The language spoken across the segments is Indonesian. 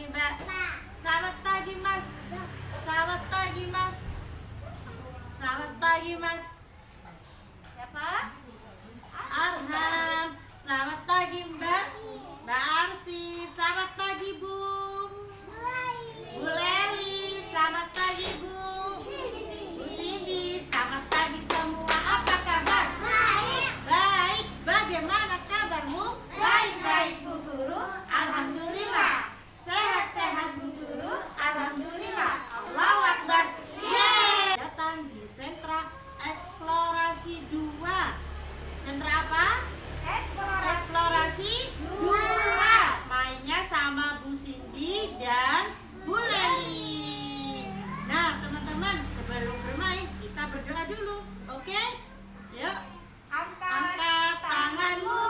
Mbak. Selamat pagi, Mas. Selamat pagi, Mas. Selamat pagi, Mas. Siapa? Arham. Selamat pagi, Mbak. Mbak Arsi. Selamat pagi, Bu. Bu Leli. Selamat pagi, Bu. Bu Cindy. Selamat pagi semua. Apa kabar? Baik. Bagaimana kabarmu? Baik-baik, Bu Guru. Alhamdulillah. Sehat-sehat, Bu Guru. Alhamdulillah. Allahu Akbar. Yeay. Datang di sentra eksplorasi 2. Sentra apa? Eksplorasi 2. Mainnya sama Bu Cindy dan Bu Leli. Nah, teman-teman, sebelum bermain kita berdoa dulu. Oke? Yuk. Angkat tanganmu,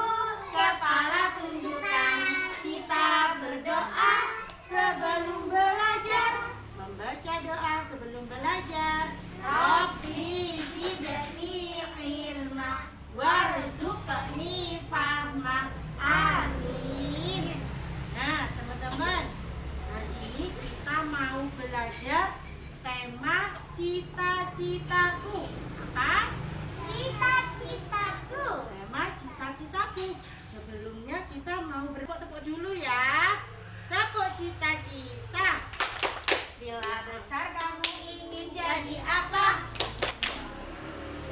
kepala tundukkan. Kita berdoa sebelum belajar. Membaca doa sebelum belajar. Rabbi zidni ilma warzuqni fahma. Amin. Nah, teman-teman, hari ini kita mau belajar tema cita-citaku. Apa? Cita-citaku. Tema cita-citaku. Sebelumnya kita mau bertepuk dulu ya. Tepuk cita-cita. Bila besar kamu ingin Jadi apa?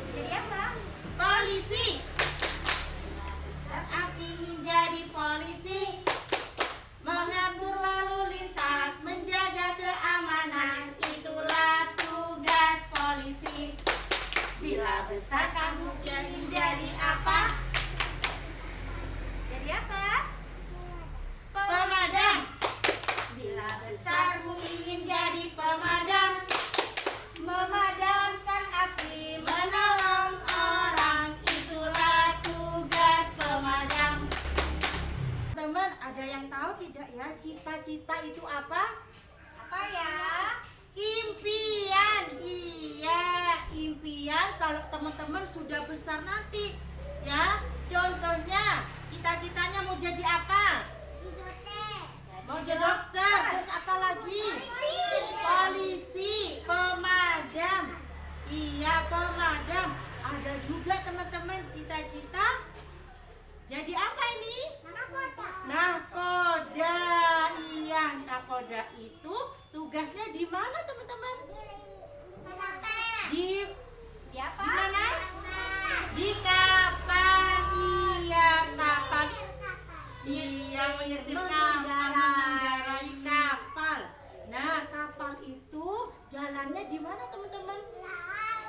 jadi apa? Polisi. Aku ingin jadi polisi. Mengatur lalu lintas, menjaga keamanan. Itulah tugas polisi. Bila besar kamu ingin jadi apa? Jadi apa? Pemadam. Bila besarmu ingin jadi pemadam, Memadamkan api. menolong orang. Itulah tugas pemadam. Teman, ada yang tahu tidak ya cita-cita itu apa? Apa ya? Impian. Iya, impian kalau teman-teman sudah besar nanti ya. Contohnya, cita-citanya mau jadi apa? Mau jadi dokter, terus apa lagi? Polisi, pemadam. Iya, pemadam. Ada juga teman-teman cita-cita jadi apa ini? Nahkoda. Iya, nahkoda itu tugasnya di mana teman-teman? Di Di apa? mana? Di kapal. Iya, kapal. Iya, menyetir kapal, mengendarai kapal. Nah, kapal itu jalannya di mana teman-teman?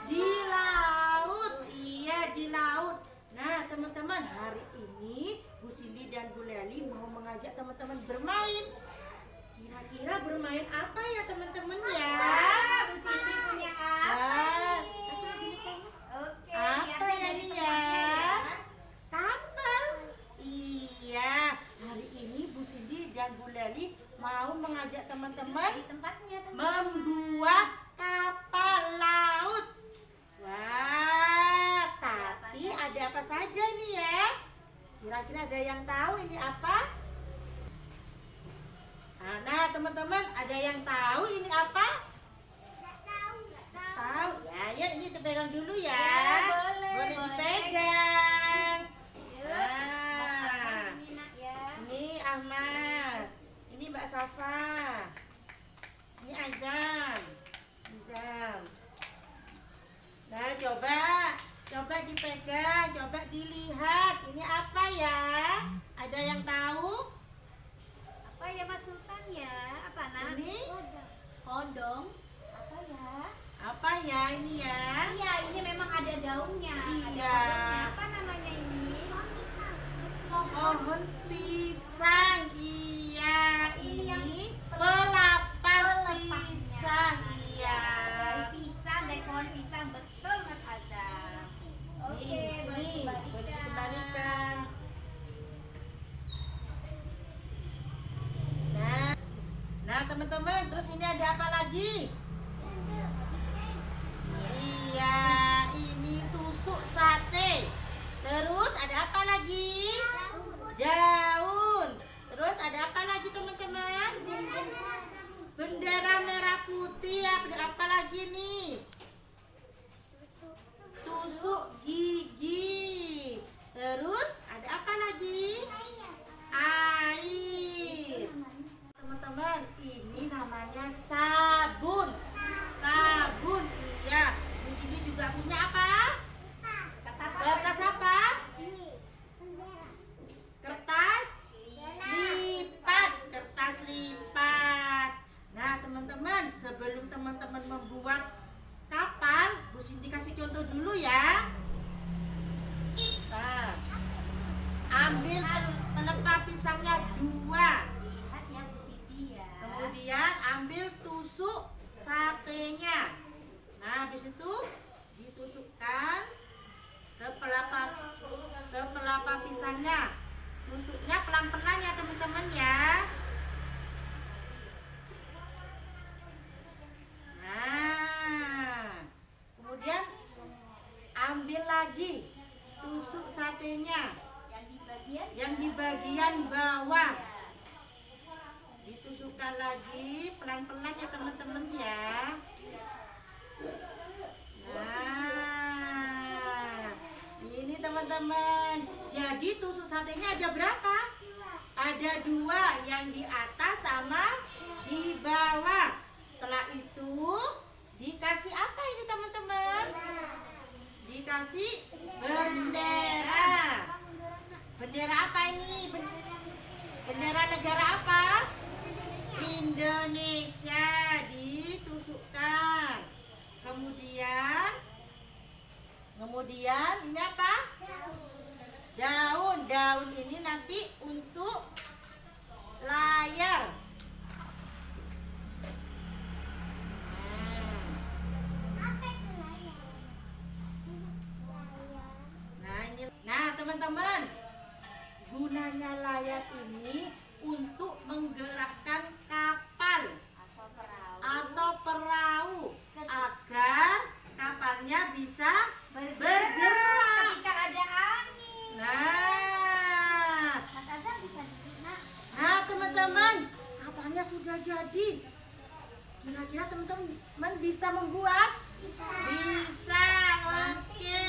Di laut. Iya, di laut. Nah, teman-teman, hari ini Bu Cindy dan Bu Leli mau mengajak teman-teman bermain. Kira-kira bermain apa ya teman-teman ya? Bu Cindy punya apa Ah, nih? Oke, apa ya lihat nih dari ya? tempatnya Kapal. Iya, hari ini Bu Cindy dan Bu Leli mau mengajak teman-teman Di tempatnya, teman. membuat kapal laut. Wah, tapi ada apa saja nih ya? Kira-kira ada yang tahu ini apa? Nah, teman-teman, ada yang tahu ini apa? Tahu? Ya, ya ini dipegang dulu ya. Ya, boleh dipegang. Yuk, Nah, ini nak ya. ini Ahmad. Ini Mbak Safa. Ini Azam. Azam. Nah, coba dipegang, coba dilihat. Ini apa ya? Ada yang tahu? Apa ya Mas Sultan ya? Apa nak? Ini Kodong. apa ya? Apa ya ini ya? Iya, ini memang ada daunnya. Iya. Ada kodongnya. Apa namanya ini? Pohon pisang. Iya, Ini yang ini pelapak pelepaknya. pisang. Iya. Dari pisang, dari pohon pisang. Betul Mas Azam. Oke, boleh boleh dikembalikan. dikembalikan. Nah, teman-teman, terus ini ada apa lagi? Iya, ini tusuk sate. Terus ada apa lagi? Daun. Terus ada apa lagi teman-teman? ini namanya sabun. Sabun, iya. Di sini juga punya apa? Kertas apa? Kertas lipat. Kertas lipat. Nah, teman-teman, sebelum teman-teman membuat kapal, Bu Sinti kasih contoh dulu ya. Nah, ambil pelepah pisangnya 2. Lihat ya Bu Siti ya. Kemudian ambil tusuk satenya. Nah, habis itu ditusukkan ke pelapa pisangnya. Tusuknya pelan-pelan ya teman-teman ya. Nah, kemudian ambil lagi tusuk satenya yang di bagian bawah. Ditusukkan lagi pelan-pelan ya teman-teman ya. Nah, ini teman-teman. Jadi tusuk satenya ada berapa? Ada 2, yang di atas sama di bawah. Setelah itu dikasih apa ini teman-teman? Dikasih bendera. Bendera apa ini? Bendera negara apa? Indonesia. Ditusukkan. Kemudian ini apa? Daun. Daun ini nanti untuk layar. Nah, teman-teman, gunanya layar ini untuk menggerakkan kapal atau perahu agar kapalnya bisa bergerak ketika ada angin. Nah, Mas Azhar bisa digunakan. nah teman-teman, kapalnya sudah jadi. Kira-kira teman-teman bisa membuat? Bisa. Oke.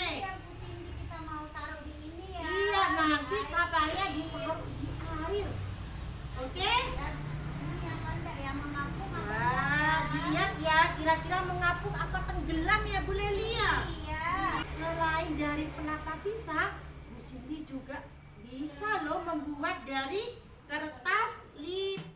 Kita mau taruh di ini ya. Iya, nanti kapalnya ditaruh di air. Oke? Ini yang mengapung apa? Wah, dilihat ya, kira-kira mengapung apa tenggelam ya Bu Lelia? Iya. Selain dari pelapa pisang, Bu Cindy juga bisa loh membuat dari kertas lipat.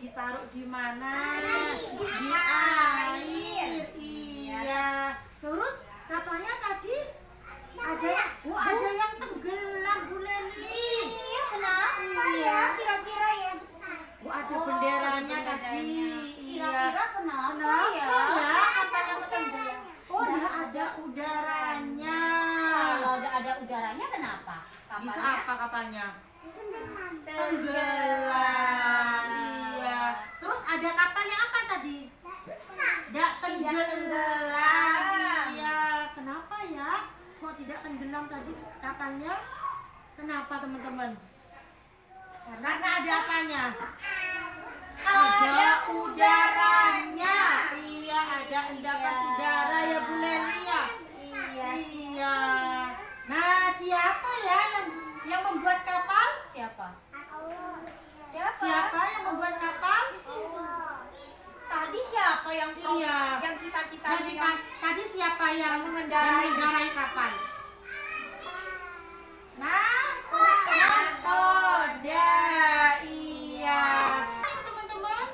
ditaruh di mana? Di air. Iya. Terus kapalnya tadi ada yang tenggelam, Bu Leni. Iya, kenapa ya? Kira-kira ya. Ada benderanya tadi. Iya. Kira-kira kenapa ya? Ya, kapalnya kok tenggelam? Oh, udah ada udaranya. Kalau udah ada udaranya kenapa? Bisa Kapalnya apa kapalnya? tenggelam. Iya. Terus ada kapal yang apa tadi? Tidak tenggelam. tenggelam. Iya. Kenapa ya? Kok tidak tenggelam tadi kapalnya? Kenapa teman-teman? Karena ada apanya? Ada udaranya. Iya, ada endapan udara ya Bu Leli ya. Iya. Iya. Nah, siapa ya yang membuat kapal? Siapa? Siapa yang membuat kapal? Tadi siapa yang Iya. yang cita-cita Tadi siapa yang mengendarai. mengendarai kapal? Nah, nakoda. Iya. Ayo teman-teman.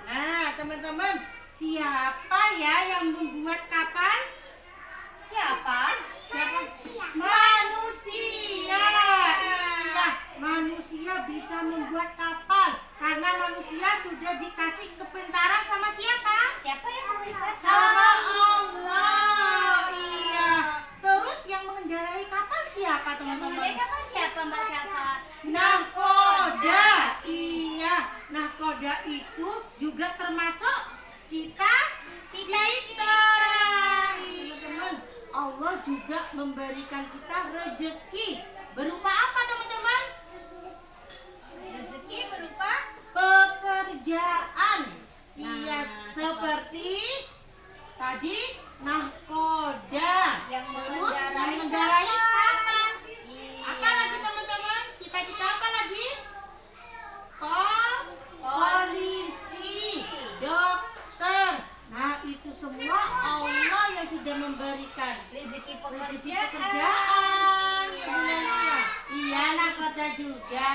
Nah, teman-teman, siapa ya yang membuat kapal? Siapa? Manusia. Iya, manusia bisa membuat kapal karena manusia sudah dikasih kepintaran sama siapa? Siapa yang memberikan? Sama Allah. Iya. Terus yang mengendarai kapal siapa, Yang teman-teman? memberikan kapal siapa, Mbak Syafa? Nahkoda. Iya, nahkoda itu juga termasuk cita-cita. Teman-teman, Allah juga memberikan kita rezeki. Berupa apa, teman-teman? Rezeki berupa Pekerjaan. Iya, Nah, seperti tadi nahkoda. Yang Terus yang mengendarai mengendarai kapal. Iya. Apa lagi, teman-teman? Cita-cita apa lagi? Polisi, dokter. Nah, itu semua Allah yang sudah memberikan Rezeki rezeki pekerjaan. pekerjaan. Iya, nahkoda juga.